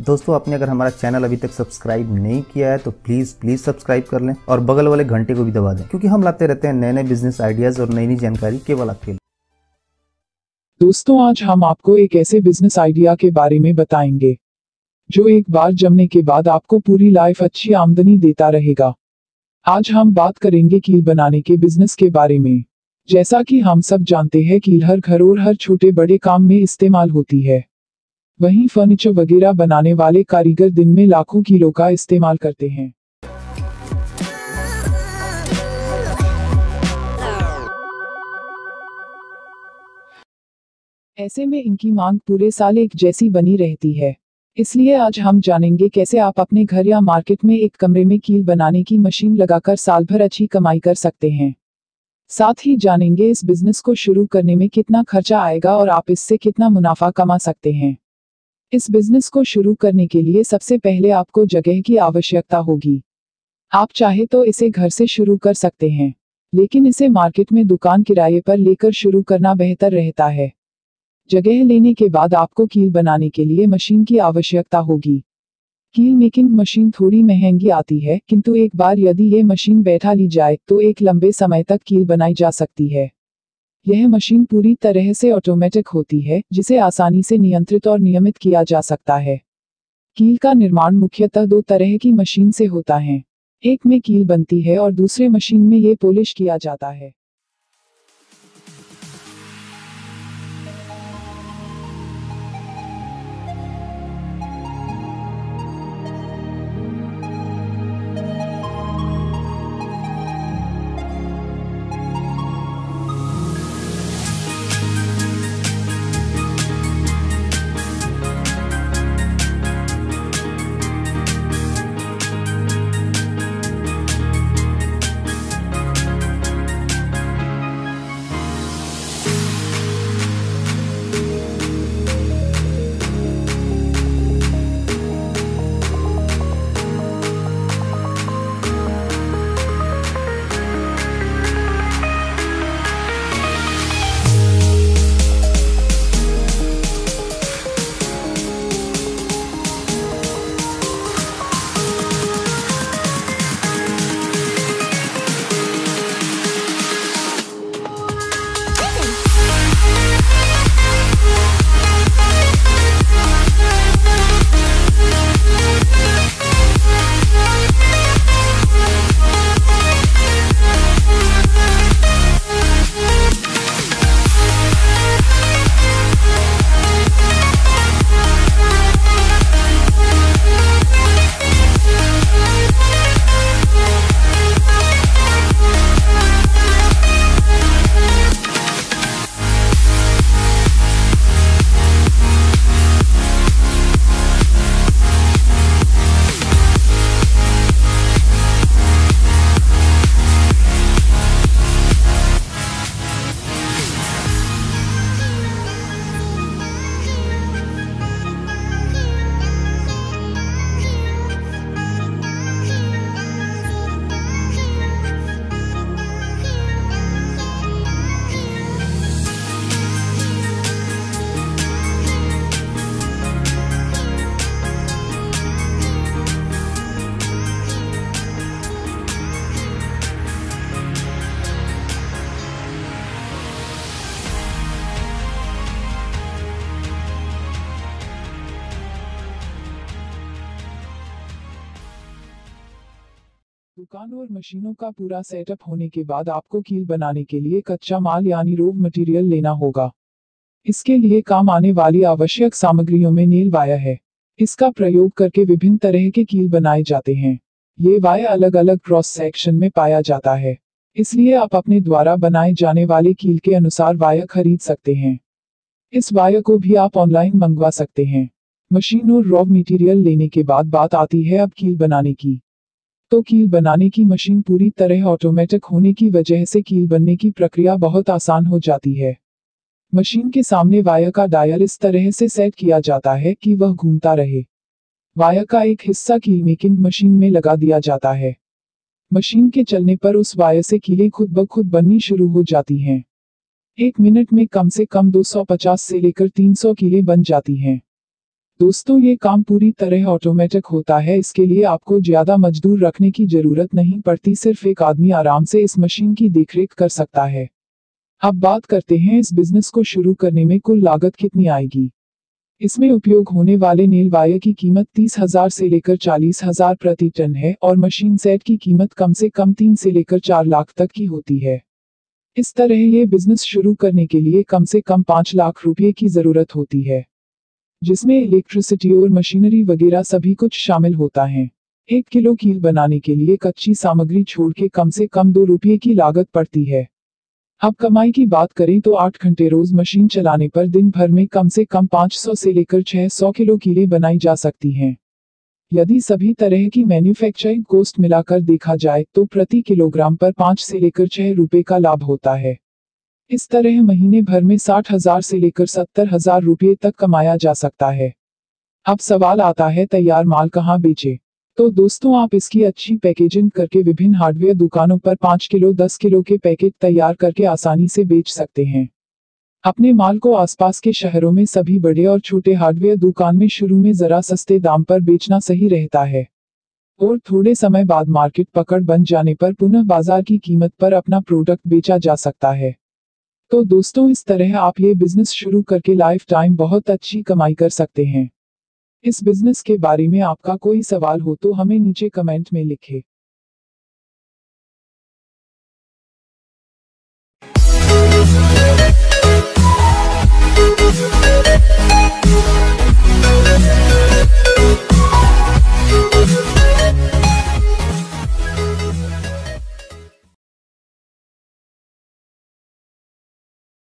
दोस्तों, आपने अगर हमारा चैनल अभी तक सब्सक्राइब नहीं किया है तो प्लीज सब्सक्राइब कर लें और बगल वाले घंटे को भी दबा दें, क्योंकि हम लाते रहते हैं नए नए बिजनेस आइडियाज और नई नई जानकारी केवल आपके लिए। दोस्तों, आज हम आपको एक ऐसे बिजनेस आइडिया के बारे में बताएंगे जो एक बार जमने के बाद आपको पूरी लाइफ अच्छी आमदनी देता रहेगा। आज हम बात करेंगे कील बनाने के बिजनेस के बारे में। जैसा कि हम सब जानते हैं, कील हर घर और हर छोटे बड़े काम में इस्तेमाल होती है। वहीं फर्नीचर वगैरह बनाने वाले कारीगर दिन में लाखों कीलों का इस्तेमाल करते हैं। ऐसे में इनकी मांग पूरे साल एक जैसी बनी रहती है। इसलिए आज हम जानेंगे कैसे आप अपने घर या मार्केट में एक कमरे में कील बनाने की मशीन लगाकर साल भर अच्छी कमाई कर सकते हैं। साथ ही जानेंगे इस बिजनेस को शुरू करने में कितना खर्चा आएगा और आप इससे कितना मुनाफा कमा सकते हैं। इस बिजनेस को शुरू करने के लिए सबसे पहले आपको जगह की आवश्यकता होगी। आप चाहे तो इसे घर से शुरू कर सकते हैं, लेकिन इसे मार्केट में दुकान किराए पर लेकर शुरू करना बेहतर रहता है। जगह लेने के बाद आपको कील बनाने के लिए मशीन की आवश्यकता होगी। कील मेकिंग मशीन थोड़ी महंगी आती है, किंतु एक बार यदि ये मशीन बैठा ली जाए तो एक लंबे समय तक कील बनाई जा सकती है। यह मशीन पूरी तरह से ऑटोमेटिक होती है, जिसे आसानी से नियंत्रित और नियमित किया जा सकता है। कील का निर्माण मुख्यतः दो तरह की मशीन से होता है। एक में कील बनती है और दूसरे मशीन में ये पॉलिश किया जाता है। दुकान और मशीनों का पूरा सेटअप होने के बाद आपको कील बनाने के लिए कच्चा माल यानी रॉ मटेरियल लेना होगा। इसके लिए काम आने वाली आवश्यक सामग्रियों में नेल वायर है। इसका प्रयोग करके विभिन्न तरह के कील बनाए जाते हैं। ये वायर अलग अलग क्रॉस सेक्शन में पाया जाता है, इसलिए आप अपने द्वारा बनाए जाने वाले कील के अनुसार वायर खरीद सकते हैं। इस वायर को भी आप ऑनलाइन मंगवा सकते हैं। मशीन और रॉ मटेरियल लेने के बाद बात आती है अब कील बनाने की। तो कील बनाने की मशीन पूरी तरह ऑटोमेटिक होने की वजह से कील बनने की प्रक्रिया बहुत आसान हो जाती है। मशीन के सामने वायर का डायल इस तरह से सेट किया जाता है कि वह घूमता रहे। वायर का एक हिस्सा कील मेकिंग मशीन में लगा दिया जाता है। मशीन के चलने पर उस वायर से कीलें खुद ब खुद बननी शुरू हो जाती हैं। 1 मिनट में कम से कम 250 से लेकर 300 कीलें बन जाती हैं। दोस्तों ये काम पूरी तरह ऑटोमेटिक होता है, इसके लिए आपको ज्यादा मजदूर रखने की जरूरत नहीं पड़ती, सिर्फ एक आदमी आराम से इस मशीन की देखरेख कर सकता है। अब बात करते हैं इस बिजनेस को शुरू करने में कुल लागत कितनी आएगी। इसमें उपयोग होने वाले नेल वायर की कीमत 30,000 से लेकर 40,000 प्रति टन है और मशीन सेट की कीमत कम से कम 3 से लेकर 4 लाख तक की होती है। इस तरह ये बिजनेस शुरू करने के लिए कम से कम 5 लाख रुपए की जरूरत होती है, जिसमें इलेक्ट्रिसिटी और मशीनरी वगैरह सभी कुछ शामिल होता है। 1 किलो कील बनाने के लिए कच्ची सामग्री छोड़ के कम से कम 2 रुपये की लागत पड़ती है। अब कमाई की बात करें तो 8 घंटे रोज मशीन चलाने पर दिन भर में कम से कम 500 से लेकर 600 किलो कीलें बनाई जा सकती हैं। यदि सभी तरह की मैन्युफैक्चरिंग कॉस्ट मिलाकर देखा जाए तो प्रति किलोग्राम पर 5 से लेकर 6 रुपए का लाभ होता है। इस तरह महीने भर में 60,000 से लेकर 70,000 रुपये तक कमाया जा सकता है। अब सवाल आता है तैयार माल कहाँ बेचे। तो दोस्तों आप इसकी अच्छी पैकेजिंग करके विभिन्न हार्डवेयर दुकानों पर 5 किलो 10 किलो के पैकेट तैयार करके आसानी से बेच सकते हैं। अपने माल को आसपास के शहरों में सभी बड़े और छोटे हार्डवेयर दुकान में शुरू में जरा सस्ते दाम पर बेचना सही रहता है और थोड़े समय बाद मार्केट पकड़ बन जाने पर पुनः बाजार की कीमत पर अपना प्रोडक्ट बेचा जा सकता है। तो दोस्तों इस तरह आप ये बिजनेस शुरू करके लाइफ टाइम बहुत अच्छी कमाई कर सकते हैं। इस बिजनेस के बारे में आपका कोई सवाल हो तो हमें नीचे कमेंट में लिखें।